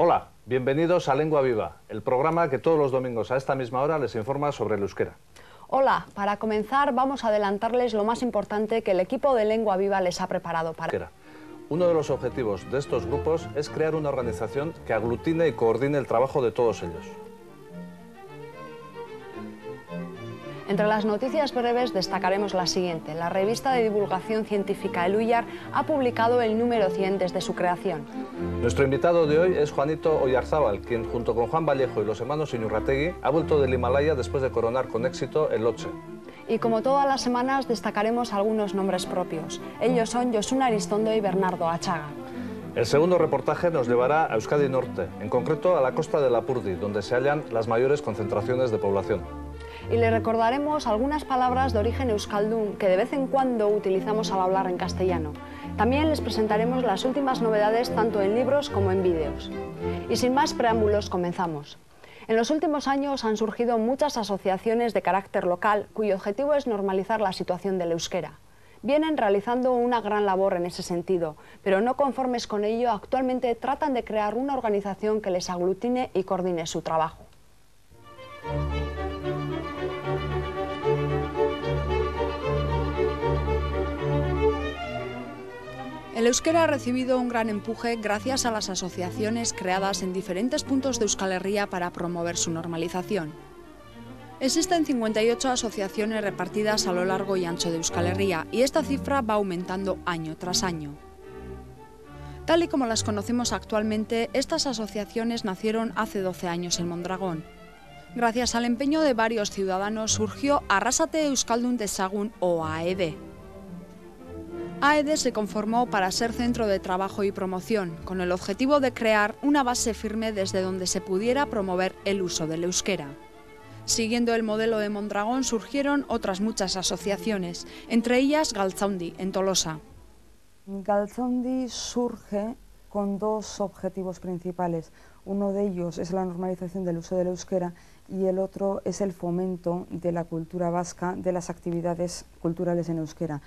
Hola, bienvenidos a Lengua Viva, el programa que todos los domingos a esta misma hora les informa sobre el euskera. Hola, para comenzar vamos a adelantarles lo más importante que el equipo de Lengua Viva les ha preparado para... Uno de los objetivos de estos grupos es crear una organización que aglutine y coordine el trabajo de todos ellos. Entre las noticias breves destacaremos la siguiente. La revista de divulgación científica El Uyar ha publicado el número 100 desde su creación. Nuestro invitado de hoy es Juanito Oyarzábal, quien junto con Juan Vallejo y los hermanos Iñurrategui ha vuelto del Himalaya después de coronar con éxito el Lhotse. Y como todas las semanas destacaremos algunos nombres propios. Ellos son Josune Aristondo y Bernardo Achaga. El segundo reportaje nos llevará a Euskadi Norte, en concreto a la costa de Lapurdi, donde se hallan las mayores concentraciones de población. Y le recordaremos algunas palabras de origen euskaldun que de vez en cuando utilizamos al hablar en castellano. También les presentaremos las últimas novedades tanto en libros como en vídeos. Y sin más preámbulos, comenzamos. En los últimos años han surgido muchas asociaciones de carácter local cuyo objetivo es normalizar la situación del euskera. Vienen realizando una gran labor en ese sentido, pero no conformes con ello, actualmente tratan de crear una organización que les aglutine y coordine su trabajo. El euskera ha recibido un gran empuje gracias a las asociaciones creadas en diferentes puntos de Euskal Herria para promover su normalización. Existen 58 asociaciones repartidas a lo largo y ancho de Euskal Herria y esta cifra va aumentando año tras año. Tal y como las conocemos actualmente, estas asociaciones nacieron hace 12 años en Mondragón. Gracias al empeño de varios ciudadanos surgió Arrasate Euskaldun Dezagun o AED. AED se conformó para ser centro de trabajo y promoción, con el objetivo de crear una base firme desde donde se pudiera promover el uso del euskera. Siguiendo el modelo de Mondragón surgieron otras muchas asociaciones, entre ellas Galtzaundi, en Tolosa. Galtzaundi surge con dos objetivos principales. Uno de ellos es la normalización del uso del euskera y el otro es el fomento de la cultura vasca, de las actividades culturales en euskera.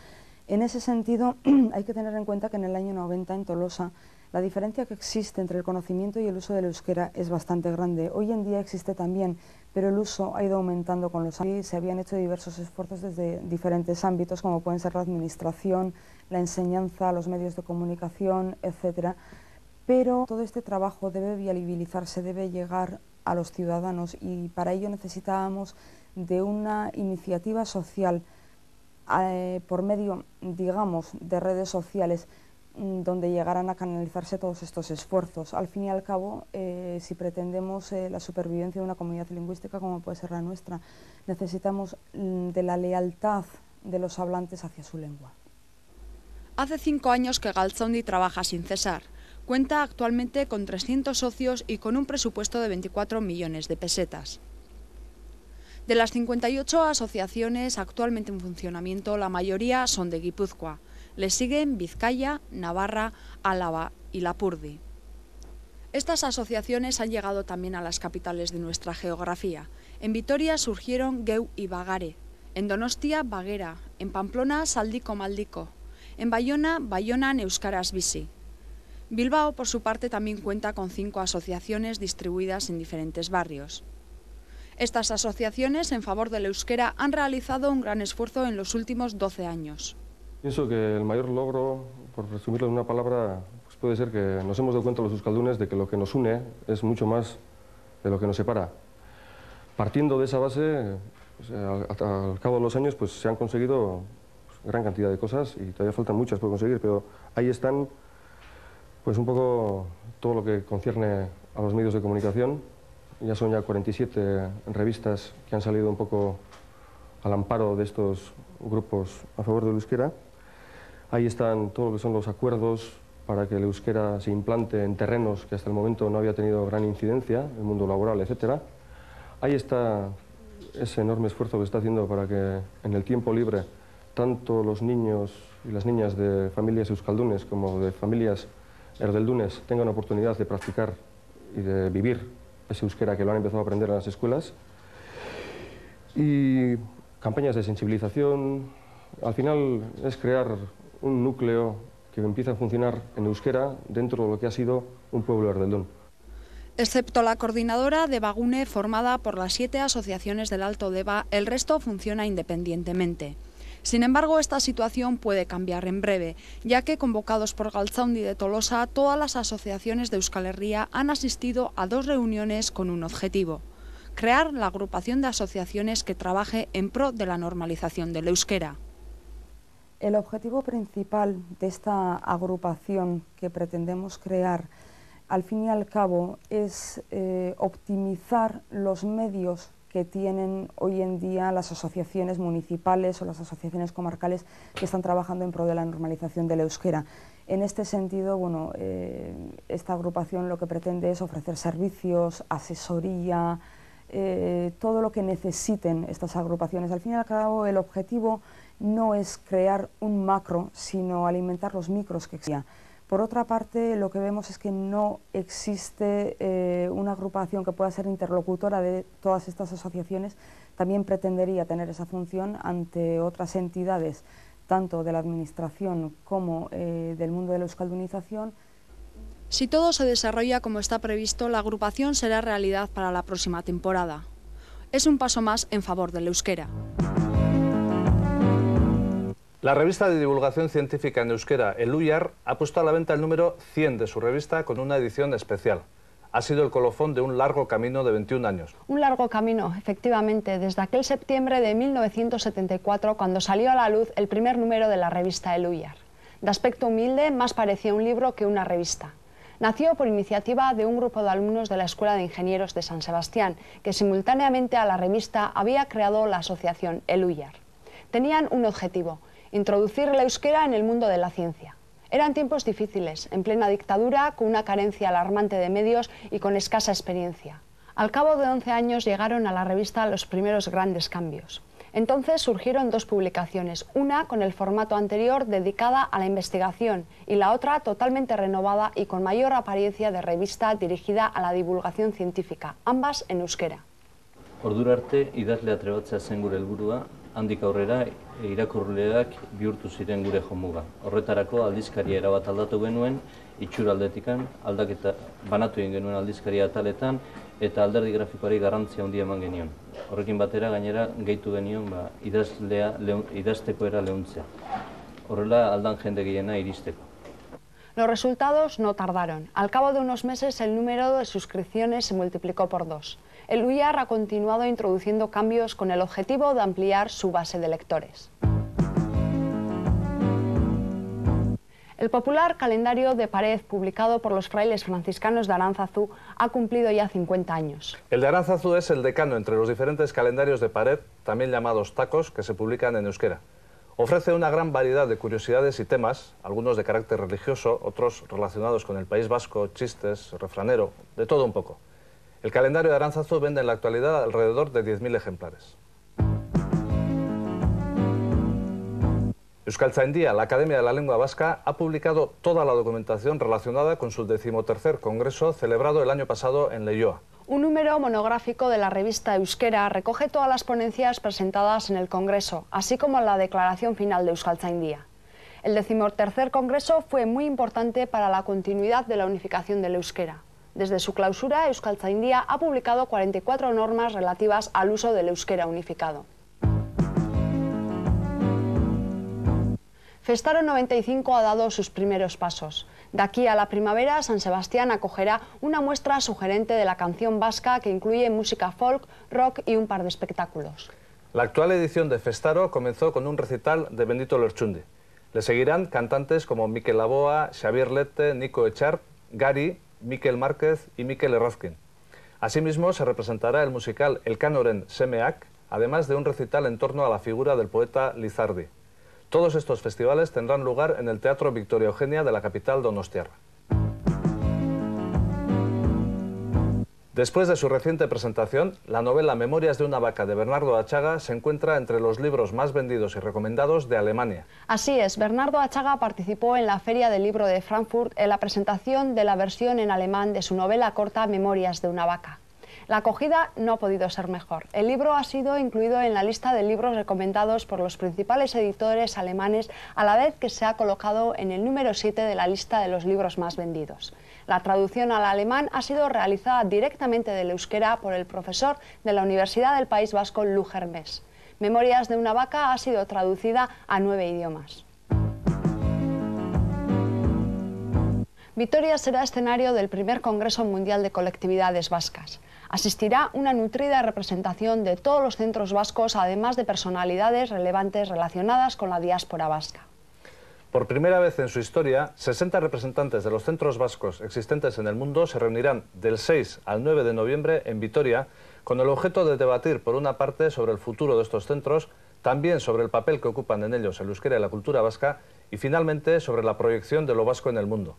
En ese sentido, hay que tener en cuenta que en el año 90 en Tolosa la diferencia que existe entre el conocimiento y el uso del euskera es bastante grande. Hoy en día existe también, pero el uso ha ido aumentando con los años. Se habían hecho diversos esfuerzos desde diferentes ámbitos, como pueden ser la administración, la enseñanza, los medios de comunicación, etcétera. Pero todo este trabajo debe viabilizarse, debe llegar a los ciudadanos y para ello necesitábamos de una iniciativa social por medio, digamos, de redes sociales donde llegaran a canalizarse todos estos esfuerzos. Al fin y al cabo, si pretendemos la supervivencia de una comunidad lingüística como puede ser la nuestra, necesitamos de la lealtad de los hablantes hacia su lengua. Hace 5 años que Galtzaundi trabaja sin cesar. Cuenta actualmente con 300 socios y con un presupuesto de 24 millones de pesetas. De las 58 asociaciones actualmente en funcionamiento, la mayoría son de Guipúzcoa. Le siguen Vizcaya, Navarra, Álava y Lapurdi. Estas asociaciones han llegado también a las capitales de nuestra geografía. En Vitoria surgieron Geu y Bagare, en Donostia, Baguera, en Pamplona, Saldiko Maldiko, en Bayona, Bayonan Euskaraz Bizi. Bilbao, por su parte, también cuenta con 5 asociaciones distribuidas en diferentes barrios. Estas asociaciones en favor del euskera han realizado un gran esfuerzo en los últimos 12 años. Pienso que el mayor logro, por resumirlo en una palabra, pues puede ser que nos hemos dado cuenta los euskaldunes de que lo que nos une es mucho más de lo que nos separa. Partiendo de esa base, pues, al cabo de los años pues, se han conseguido gran cantidad de cosas y todavía faltan muchas por conseguir, pero ahí están pues, un poco todo lo que concierne a los medios de comunicación. Ya son 47 revistas que han salido un poco al amparo de estos grupos a favor del euskera. Ahí están todo lo que son los acuerdos para que el euskera se implante en terrenos que hasta el momento no había tenido gran incidencia, el mundo laboral, etc. Ahí está ese enorme esfuerzo que se está haciendo para que en el tiempo libre tanto los niños y las niñas de familias euskaldunes como de familias erdeldunes tengan oportunidad de practicar y de vivir ese euskera que lo han empezado a aprender en las escuelas. Y campañas de sensibilización. Al final es crear un núcleo que empiece a funcionar en euskera dentro de lo que ha sido un pueblo erdeldún. Excepto la coordinadora de Bagune, formada por las 7 asociaciones del Alto Deba, el resto funciona independientemente. Sin embargo, esta situación puede cambiar en breve, ya que, convocados por Galtzaundi de Tolosa, todas las asociaciones de Euskal Herria han asistido a 2 reuniones con un objetivo: crear la agrupación de asociaciones que trabaje en pro de la normalización del euskera. El objetivo principal de esta agrupación que pretendemos crear, al fin y al cabo, es optimizar los medios que tienen hoy en día las asociaciones municipales o las asociaciones comarcales que están trabajando en pro de la normalización del euskera. En este sentido, bueno, esta agrupación lo que pretende es ofrecer servicios, asesoría, todo lo que necesiten estas agrupaciones. Al fin y al cabo, el objetivo no es crear un macro, sino alimentar los micros que existen. Por otra parte, lo que vemos es que no existe una agrupación que pueda ser interlocutora de todas estas asociaciones. También pretendería tener esa función ante otras entidades, tanto de la administración como del mundo de la euskaldunización. Si todo se desarrolla como está previsto, la agrupación será realidad para la próxima temporada. Es un paso más en favor del euskera. La revista de divulgación científica en euskera, El Uyar, ha puesto a la venta el número 100 de su revista con una edición especial. Ha sido el colofón de un largo camino de 21 años. Un largo camino, efectivamente, desde aquel septiembre de 1974, cuando salió a la luz el primer número de la revista El Uyar. De aspecto humilde, más parecía un libro que una revista. Nació por iniciativa de un grupo de alumnos de la Escuela de Ingenieros de San Sebastián, que simultáneamente a la revista había creado la asociación El Uyar. Tenían un objetivo: introducir el euskera en el mundo de la ciencia. Eran tiempos difíciles, en plena dictadura, con una carencia alarmante de medios y con escasa experiencia. Al cabo de 11 años llegaron a la revista los primeros grandes cambios. Entonces surgieron 2 publicaciones, una con el formato anterior dedicada a la investigación y la otra totalmente renovada y con mayor apariencia de revista dirigida a la divulgación científica, ambas en euskera. Ordura arte idazlea trebatzea zen gure helburua, handik aurrera irakurleak bihurtu ziren gure jomuga. Horretarako aldizkaria erabat aldatu genuen, itxura aldetikan, aldaketa banatu egin genuen aldizkaria ataletan eta alderdi grafikoari garrantzia handia eman genion. Horrekin batera gainera gehitu genion idazteko era leuntzea. Horrela aldan jende gehiena iristeko. Los resultados no tardaron. Al cabo de unos meses el número de suscripciones se multiplicó por 2. El Uyar ha continuado introduciendo cambios con el objetivo de ampliar su base de lectores. El popular calendario de pared publicado por los frailes franciscanos de Aránzazu ha cumplido ya 50 años. El de Aránzazu es el decano entre los diferentes calendarios de pared, también llamados tacos, que se publican en euskera. Ofrece una gran variedad de curiosidades y temas, algunos de carácter religioso, otros relacionados con el País Vasco, chistes, refranero, de todo un poco. El calendario de Aránzazu vende en la actualidad alrededor de 10.000 ejemplares. Euskaltzaindia, la Academia de la Lengua Vasca, ha publicado toda la documentación relacionada con su 13º congreso celebrado el año pasado en Leioa. Un número monográfico de la revista Euskera recoge todas las ponencias presentadas en el congreso, así como la declaración final de Euskaltzaindia. El 13º congreso fue muy importante para la continuidad de la unificación del euskera. Desde su clausura, Euskaltzaindia ha publicado 44 normas relativas al uso del euskera unificado. Festaro 95 ha dado sus primeros pasos. De aquí a la primavera, San Sebastián acogerá una muestra sugerente de la canción vasca que incluye música folk, rock y un par de espectáculos. La actual edición de Festaro comenzó con un recital de Bendito Lertxundi. Le seguirán cantantes como Mikel Laboa, Xavier Lete, Nico Echart, Gari, Mikel Márquez y Mikel Errazkin. Asimismo, se representará el musical Elkanoren Semeak, además de un recital en torno a la figura del poeta Lizardi. Todos estos festivales tendrán lugar en el Teatro Victoria Eugenia de la capital donostiarra. Después de su reciente presentación, la novela Memorias de una vaca de Bernardo Achaga se encuentra entre los libros más vendidos y recomendados de Alemania. Así es, Bernardo Achaga participó en la Feria del Libro de Frankfurt en la presentación de la versión en alemán de su novela corta Memorias de una vaca. La acogida no ha podido ser mejor. El libro ha sido incluido en la lista de libros recomendados por los principales editores alemanes, a la vez que se ha colocado en el número 7 de la lista de los libros más vendidos. La traducción al alemán ha sido realizada directamente del euskera por el profesor de la Universidad del País Vasco, Luger Mes. Memorias de una vaca ha sido traducida a 9 idiomas. Vitoria será escenario del primer Congreso Mundial de Colectividades Vascas. Asistirá una nutrida representación de todos los centros vascos, además de personalidades relevantes relacionadas con la diáspora vasca. Por primera vez en su historia, 60 representantes de los centros vascos existentes en el mundo se reunirán del 6 al 9 de noviembre en Vitoria con el objeto de debatir, por una parte, sobre el futuro de estos centros, también sobre el papel que ocupan en ellos el euskera y la cultura vasca y, finalmente, sobre la proyección de lo vasco en el mundo.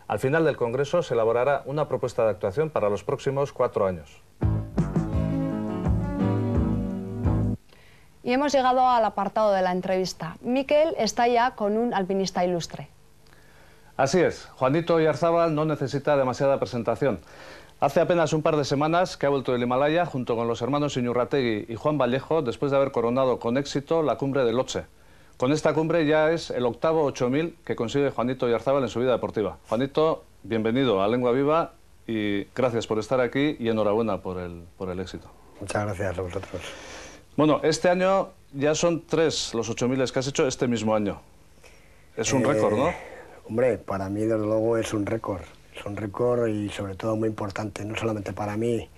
Al final del Congreso se elaborará una propuesta de actuación para los próximos 4 años. Y hemos llegado al apartado de la entrevista. Mikel está ya con un alpinista ilustre. Así es, Juanito Oyarzábal no necesita demasiada presentación. Hace apenas un par de semanas que ha vuelto del Himalaya junto con los hermanos Iñurrategui y Juan Vallejo después de haber coronado con éxito la cumbre del Lhotse. Con esta cumbre ya es el octavo 8000 que consigue Juanito Oyarzábal en su vida deportiva. Juanito, bienvenido a Lengua Viva y gracias por estar aquí y enhorabuena por el éxito. Muchas gracias a vosotros. Bueno, este año ya son 3 los 8000 que has hecho este mismo año. Es un récord, ¿no? Hombre, para mí desde luego es un récord. Es un récord y sobre todo muy importante, no solamente para mí.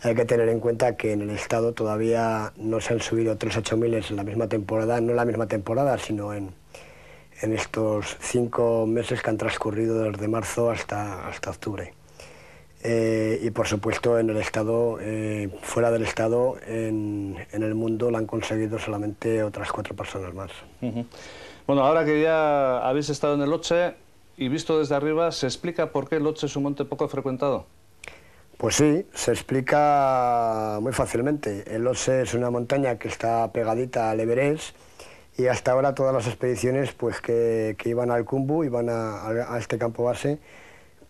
Hay que tener en cuenta que en el Estado todavía no se han subido 3 8000 en la misma temporada, no en la misma temporada, sino en estos 5 meses que han transcurrido desde marzo hasta octubre. Y por supuesto en el Estado, fuera del Estado, en el mundo lo han conseguido solamente otras 4 personas más. Bueno, ahora que ya habéis estado en el Lhotse y visto desde arriba, ¿se explica por qué el Lhotse es un monte poco frecuentado? Pues sí, se explica muy fácilmente. El Lhotse es una montaña que está pegadita al Everest y hasta ahora todas las expediciones pues, que iban al Khumbu, iban a este campo base,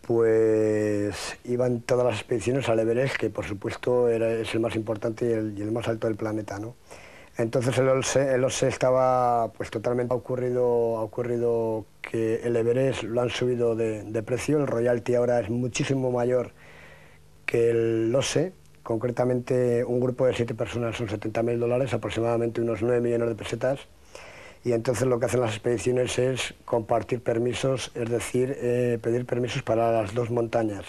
pues iban todas las expediciones al Everest, que por supuesto es el más importante y el más alto del planeta, ¿no? Entonces el Lhotse estaba pues totalmente... Ha ocurrido que el Everest lo han subido de precio, el royalty ahora es muchísimo mayor que el Lhotse. Concretamente un grupo de 7 personas son $70.000, aproximadamente unos 9 millones de pesetas. Y entonces lo que hacen las expediciones es compartir permisos, es decir, pedir permisos para las 2 montañas.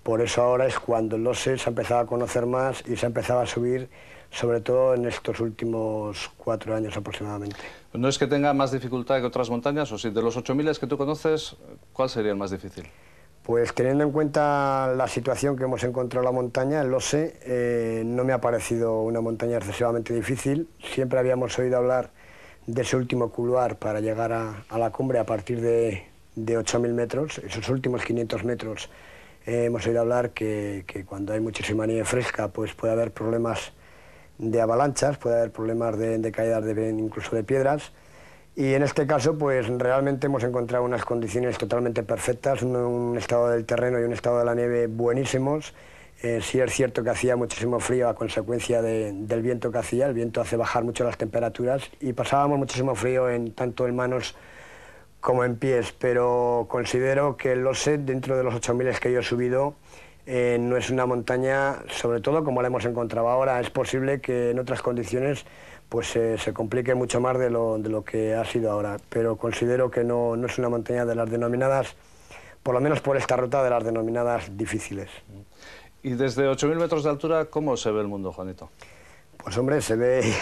Por eso ahora es cuando el Lhotse se ha empezado a conocer más y se ha empezado a subir, sobre todo en estos últimos 4 años aproximadamente. ¿No es que tenga más dificultad que otras montañas? O si de los 8000 que tú conoces, ¿cuál sería el más difícil? Pues teniendo en cuenta la situación que hemos encontrado en la montaña, el Lhotse, no me ha parecido una montaña excesivamente difícil. Siempre habíamos oído hablar de ese último couloir para llegar a la cumbre a partir de 8000 metros. Esos últimos 500 metros hemos oído hablar que cuando hay muchísima nieve fresca pues puede haber problemas de avalanchas, puede haber problemas de caídas incluso de piedras. Y en este caso pues realmente hemos encontrado unas condiciones totalmente perfectas, un estado del terreno y un estado de la nieve buenísimos. Sí es cierto que hacía muchísimo frío a consecuencia del viento que hacía. El viento hace bajar mucho las temperaturas y pasábamos muchísimo frío tanto en manos como en pies, pero considero que el Lhotse, dentro de los 8000 que yo he subido, no es una montaña, sobre todo como la hemos encontrado ahora. Es posible que en otras condiciones pues se complique mucho más de lo que ha sido ahora, pero considero que no es una montaña de las denominadas, por lo menos por esta ruta, de las denominadas difíciles. Y desde 8000 metros de altura, ¿cómo se ve el mundo, Juanito? Pues hombre, se ve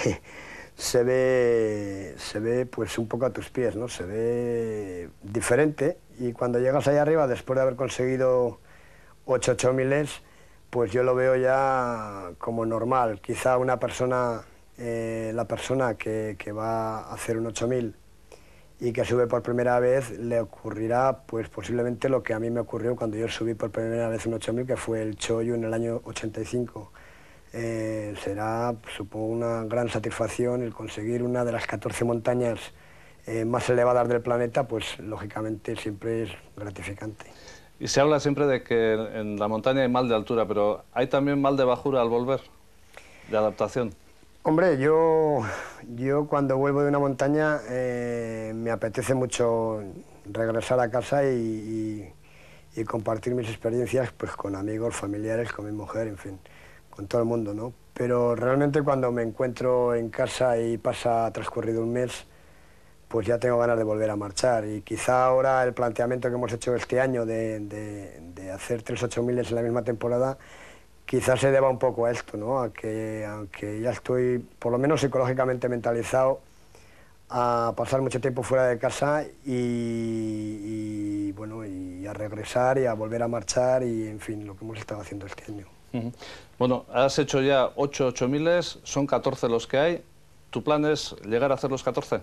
pues un poco a tus pies, ¿no? Se ve diferente y cuando llegas allá arriba, después de haber conseguido 8 8000, pues yo lo veo ya como normal. Quizá una persona, la persona que va a hacer un 8000 y que sube por primera vez, le ocurrirá pues posiblemente lo que a mí me ocurrió cuando yo subí por primera vez un 8000, que fue el Choyu en el año 85. Será, supongo, una gran satisfacción el conseguir una de las 14 montañas más elevadas del planeta, pues lógicamente siempre es gratificante. Y se habla siempre de que en la montaña hay mal de altura, pero ¿hay también mal de bajura al volver, de adaptación? Hombre, yo cuando vuelvo de una montaña me apetece mucho regresar a casa y compartir mis experiencias pues, con amigos, familiares, con mi mujer, en fin, con todo el mundo, ¿no? Pero realmente cuando me encuentro en casa y ha transcurrido un mes, pues ya tengo ganas de volver a marchar. Y quizá ahora el planteamiento que hemos hecho este año de hacer 3 8000 en la misma temporada, quizás se deba un poco a esto, ¿no? A que aunque ya estoy, por lo menos psicológicamente mentalizado, a pasar mucho tiempo fuera de casa y bueno, y a regresar y a volver a marchar y, en fin, lo que hemos estado haciendo este año. Bueno, has hecho ya 8 8000, son 14 los que hay. ¿Tu plan es llegar a hacer los 14?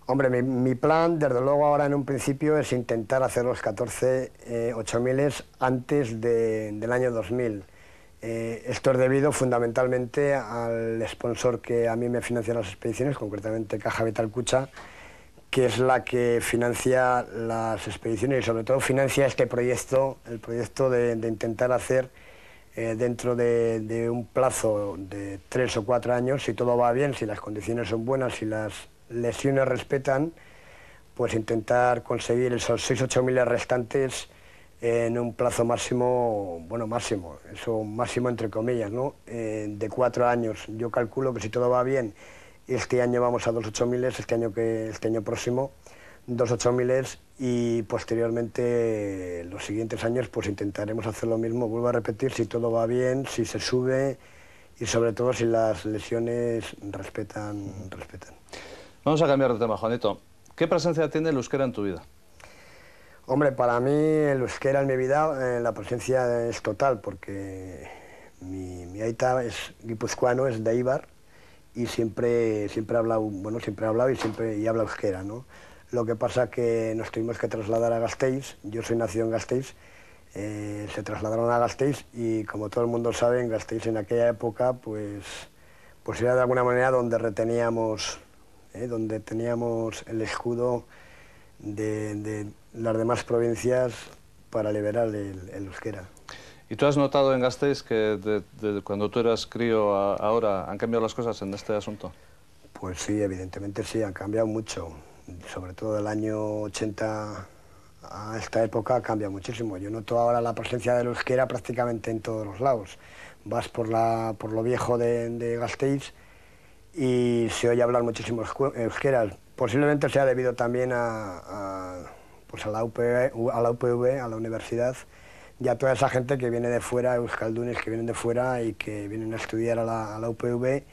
Hombre, mi plan, desde luego ahora en un principio, es intentar hacer los 14 8000 antes del año 2000. Esto es debido fundamentalmente al sponsor que a mí me financia las expediciones, concretamente Caja Vital Kutxa, que es la que financia las expediciones y sobre todo financia este proyecto, el proyecto de intentar hacer dentro de un plazo de 3 o 4 años, si todo va bien, si las condiciones son buenas, si las lesiones respetan, pues intentar conseguir esos 6 8000 restantes en un plazo máximo, bueno, máximo, eso máximo entre comillas, ¿no? De 4 años. Yo calculo que si todo va bien, este año vamos a 2 8000, este año próximo 2 8000 y posteriormente los siguientes años pues intentaremos hacer lo mismo, vuelvo a repetir, si todo va bien, si se sube y sobre todo si las lesiones respetan. Vamos a cambiar de tema, Juanito. ¿Qué presencia tiene el euskera en tu vida? Hombre, para mí el euskera en mi vida, la presencia es total, porque mi aita es guipuzcoano, es de Eibar, y siempre ha hablado y habla euskera, ¿no? Lo que pasa que nos tuvimos que trasladar a Gasteiz, yo soy nacido en Gasteiz, se trasladaron a Gasteiz y como todo el mundo sabe, en Gasteiz en aquella época pues era de alguna manera donde teníamos el escudo de las demás provincias para liberar el euskera. ¿Y tú has notado en Gasteiz que de cuando tú eras crío a ahora han cambiado las cosas en este asunto? Pues sí, evidentemente sí, han cambiado mucho. Sobre todo del año 80 a esta época cambia muchísimo. Yo noto ahora la presencia del euskera prácticamente en todos los lados. Vas por lo viejo de Gasteiz y se oye hablar muchísimo euskera. Posiblemente sea debido también a la UPV, a la universidad, y a toda esa gente que viene de fuera, euskaldunes que vienen de fuera y que vienen a estudiar a la UPV.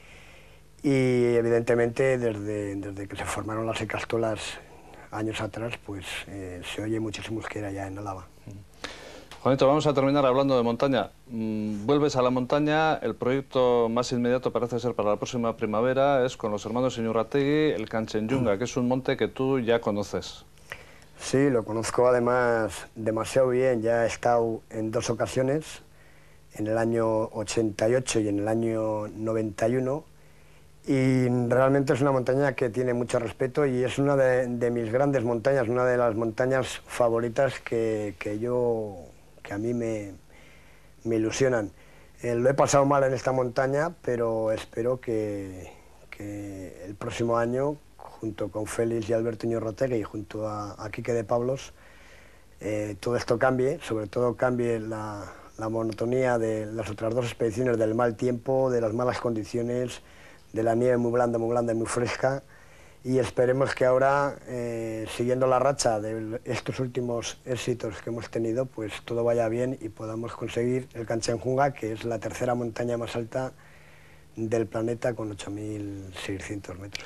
Y evidentemente desde que se formaron las ikastolas años atrás, pues se oye muchísimo euskera ya en Álava. Juanito, vamos a terminar hablando de montaña. Vuelves a la montaña, el proyecto más inmediato parece ser para la próxima primavera, es con los hermanos Iñurrategui, el Kanchenjunga, que es un monte que tú ya conoces. Sí, lo conozco además demasiado bien, ya he estado en 2 ocasiones, en el año 88 y en el año 91, y realmente es una montaña que tiene mucho respeto y es una de mis grandes montañas, una de las montañas favoritas que a mí me ilusionan. Lo he pasado mal en esta montaña, pero espero que el próximo año, junto con Félix y Alberto Iñurrategui y junto a Quique de Pablos, todo esto cambie, sobre todo cambie la monotonía de las otras 2 expediciones, del mal tiempo, de las malas condiciones, de la nieve muy blanda y muy fresca, y esperemos que ahora, siguiendo la racha de estos últimos éxitos que hemos tenido, pues todo vaya bien y podamos conseguir el Kanchenjunga, que es la 3ª montaña más alta del planeta con 8600 metros.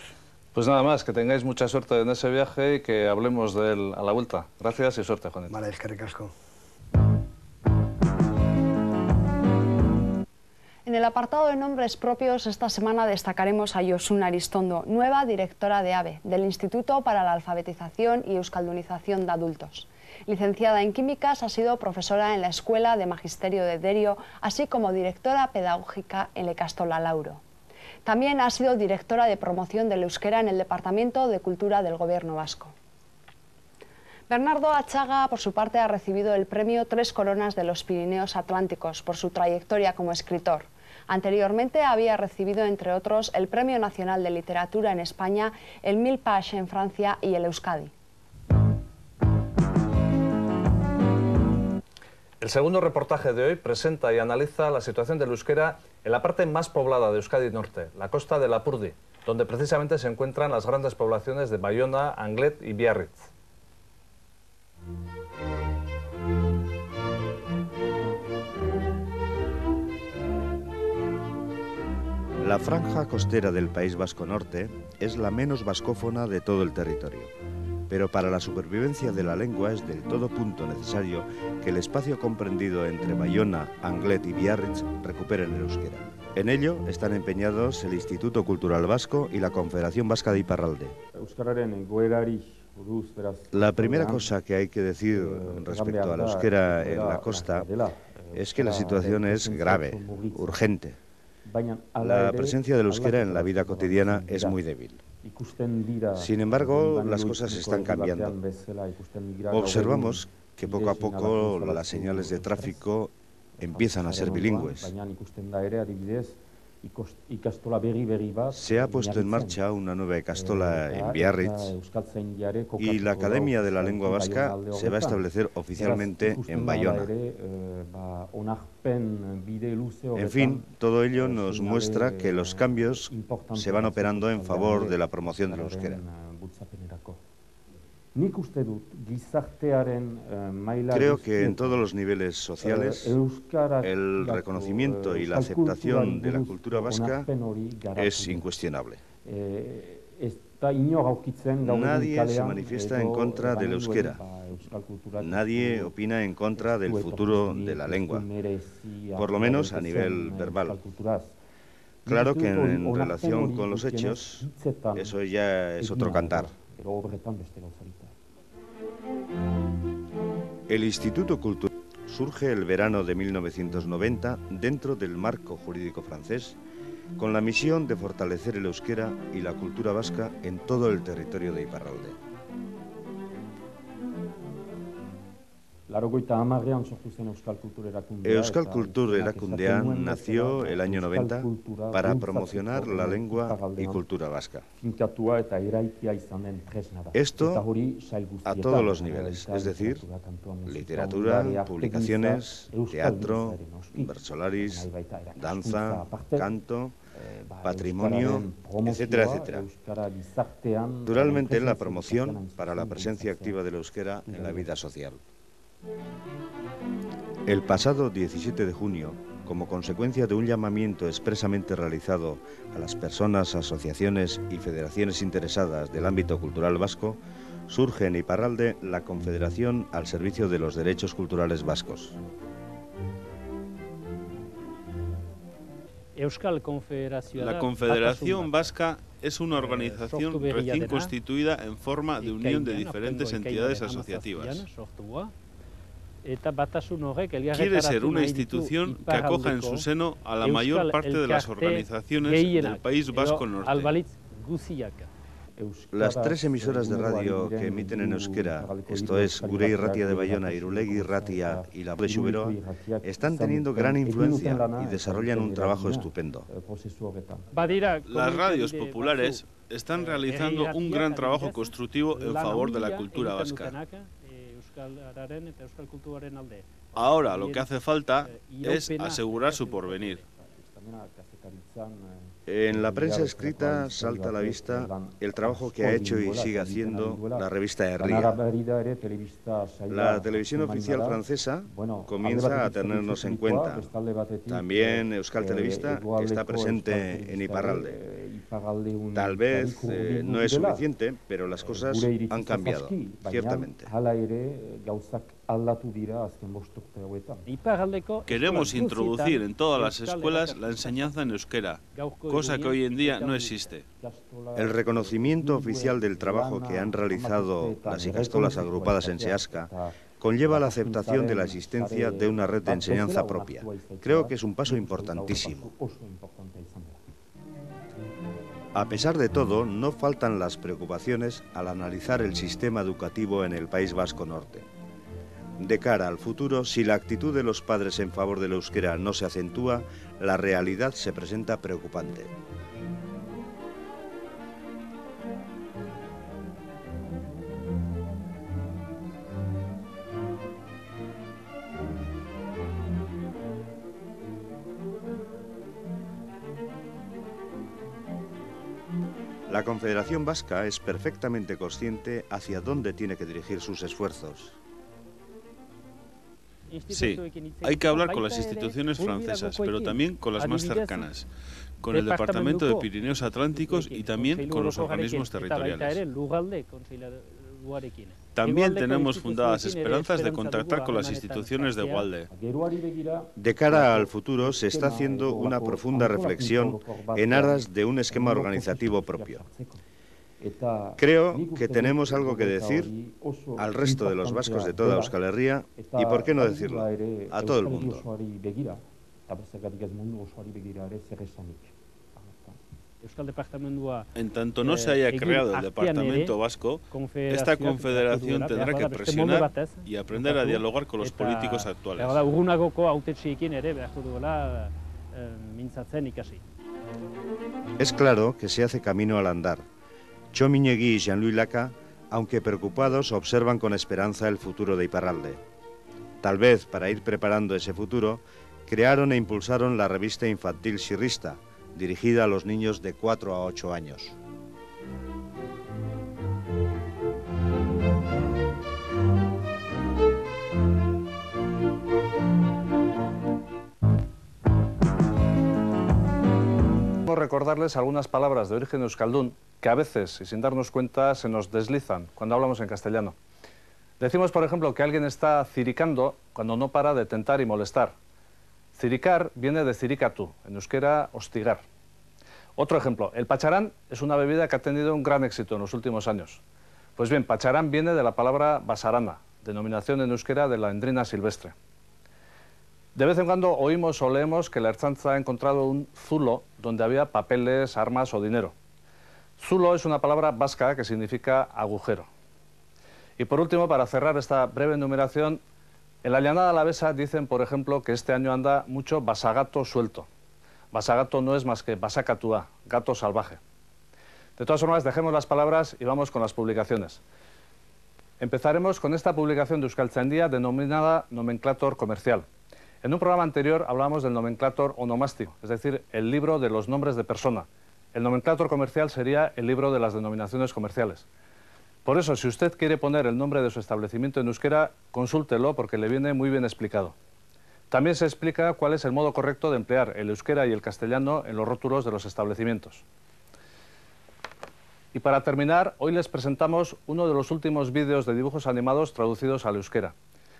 Pues nada más, que tengáis mucha suerte en ese viaje y que hablemos de él a la vuelta. Gracias y suerte, Juanito. Vale, eskerrik asko. En el apartado de nombres propios, esta semana destacaremos a Josun Aristondo, nueva directora de ABE, del Instituto para la Alfabetización y Euskaldunización de Adultos. Licenciada en Químicas, ha sido profesora en la Escuela de Magisterio de Derio, así como directora pedagógica en la Ikastola Lauro. También ha sido directora de promoción del euskera en el Departamento de Cultura del Gobierno vasco. Bernardo Achaga, por su parte, ha recibido el premio Tres Coronas de los Pirineos Atlánticos por su trayectoria como escritor. Anteriormente había recibido, entre otros, el Premio Nacional de Literatura en España, el Mille Pages en Francia y el Euskadi. El segundo reportaje de hoy presenta y analiza la situación del euskera en la parte más poblada de Euskadi Norte, la costa de Lapurdi, donde precisamente se encuentran las grandes poblaciones de Bayona, Anglet y Biarritz. La franja costera del País Vasco Norte es la menos vascófona de todo el territorio, pero para la supervivencia de la lengua es del todo punto necesario que el espacio comprendido entre Bayona, Anglet y Biarritz recuperen el euskera. En ello están empeñados el Instituto Cultural Vasco y la Confederación Vasca de Iparralde. La primera cosa que hay que decir respecto al euskera en la costa es que la situación es grave, urgente. La presencia del euskera en la vida cotidiana es muy débil. Sin embargo, las cosas están cambiando. Observamos que poco a poco las señales de tráfico empiezan a ser bilingües. Se ha puesto en marcha una nueva ikastola en Biarritz y la Academia de la Lengua Vasca se va a establecer oficialmente en Bayona. En fin, todo ello nos muestra que los cambios se van operando en favor de la promoción del euskera. Creo que en todos los niveles sociales el reconocimiento y la aceptación de la cultura vasca es incuestionable. Nadie se manifiesta en contra del euskera. Nadie opina en contra del futuro de la lengua, por lo menos a nivel verbal. Claro que en relación con los hechos, eso ya es otro cantar. El Instituto Cultural surge el verano de 1990 dentro del marco jurídico francés con la misión de fortalecer el euskera y la cultura vasca en todo el territorio de Iparralde. Euskal Kultur Erakundea nació el año 90 para promocionar la lengua y cultura vasca. Esto a todos los niveles, es decir, literatura, publicaciones, teatro, versolaris, danza, canto, patrimonio, etcétera, etcétera. Naturalmente, la promoción para la presencia activa del euskera en la vida social. El pasado 17 de junio, como consecuencia de un llamamiento expresamente realizado a las personas, asociaciones y federaciones interesadas del ámbito cultural vasco, surge en Iparralde la Confederación al Servicio de los Derechos Culturales Vascos. La Confederación Vasca es una organización recién constituida en forma de unión de diferentes entidades asociativas. Quiere ser una institución que acoja en su seno a la mayor parte de las organizaciones del País Vasco Norte. Las tres emisoras de radio que emiten en euskera, esto es Gure Irratia de Bayona, Irulegi Irratia y La Voz de Xuberoa, están teniendo gran influencia y desarrollan un trabajo estupendo. Las radios populares están realizando un gran trabajo constructivo en favor de la cultura vasca. Ahora lo que hace falta es asegurar su porvenir. En la prensa escrita salta a la vista el trabajo que ha hecho y sigue haciendo la revista Herria. La televisión oficial francesa comienza a tenernos en cuenta. También Euskal Telebista está presente en Iparralde. Tal vez no es suficiente, pero las cosas han cambiado, ciertamente. Queremos introducir en todas las escuelas la enseñanza en euskera, cosa que hoy en día no existe. El reconocimiento oficial del trabajo que han realizado las ikastolas agrupadas en Seasca conlleva la aceptación de la existencia de una red de enseñanza propia. Creo que es un paso importantísimo. A pesar de todo, no faltan las preocupaciones al analizar el sistema educativo en el País Vasco Norte. De cara al futuro, si la actitud de los padres en favor del euskera no se acentúa, la realidad se presenta preocupante. La Confederación Vasca es perfectamente consciente hacia dónde tiene que dirigir sus esfuerzos. Sí, hay que hablar con las instituciones francesas, pero también con las más cercanas, con el Departamento de Pirineos Atlánticos y también con los organismos territoriales. También tenemos fundadas esperanzas de contactar con las instituciones de Egualde. De cara al futuro se está haciendo una profunda reflexión en aras de un esquema organizativo propio. Creo que tenemos algo que decir al resto de los vascos de toda Euskal Herria y, por qué no decirlo, a todo el mundo. En tanto no se haya creado el Departamento Vasco, esta confederación tendrá que presionar y aprender a dialogar con los políticos actuales. Es claro que se hace camino al andar. Txominegi y Jean-Louis Laca, aunque preocupados, observan con esperanza el futuro de Iparralde. Tal vez, para ir preparando ese futuro, crearon e impulsaron la revista infantil Xirrista, dirigida a los niños de 4 a 8 años. Recordarles algunas palabras de origen euskaldún que a veces, y sin darnos cuenta, se nos deslizan cuando hablamos en castellano. Decimos, por ejemplo, que alguien está ciricando cuando no para de tentar y molestar. Ciricar viene de ciricatu, en euskera hostigar. Otro ejemplo, el pacharán es una bebida que ha tenido un gran éxito en los últimos años. Pues bien, pacharán viene de la palabra basarana, denominación en euskera de la endrina silvestre. De vez en cuando oímos o leemos que la Ertzaintza ha encontrado un zulo donde había papeles, armas o dinero. Zulo es una palabra vasca que significa agujero. Y por último, para cerrar esta breve enumeración, en la llanada alavesa dicen, por ejemplo, que este año anda mucho basagato suelto. Basagato no es más que basakatua, gato salvaje. De todas formas, dejemos las palabras y vamos con las publicaciones. Empezaremos con esta publicación de Euskaltzaindia denominada Nomenclator Comercial. En un programa anterior hablamos del nomenclator onomástico, es decir, el libro de los nombres de persona. El nomenclator comercial sería el libro de las denominaciones comerciales. Por eso, si usted quiere poner el nombre de su establecimiento en euskera, consúltelo porque le viene muy bien explicado. También se explica cuál es el modo correcto de emplear el euskera y el castellano en los rótulos de los establecimientos. Y para terminar, hoy les presentamos uno de los últimos vídeos de dibujos animados traducidos al euskera.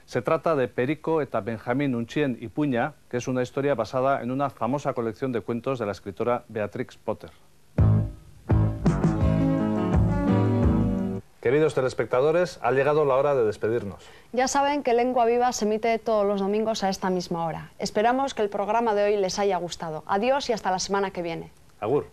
Se trata de Perico eta Benjamín Unchien y Puña, que es una historia basada en una famosa colección de cuentos de la escritora Beatrix Potter. Queridos telespectadores, ha llegado la hora de despedirnos. Ya saben que Lengua Viva se emite todos los domingos a esta misma hora. Esperamos que el programa de hoy les haya gustado. Adiós y hasta la semana que viene. Agur.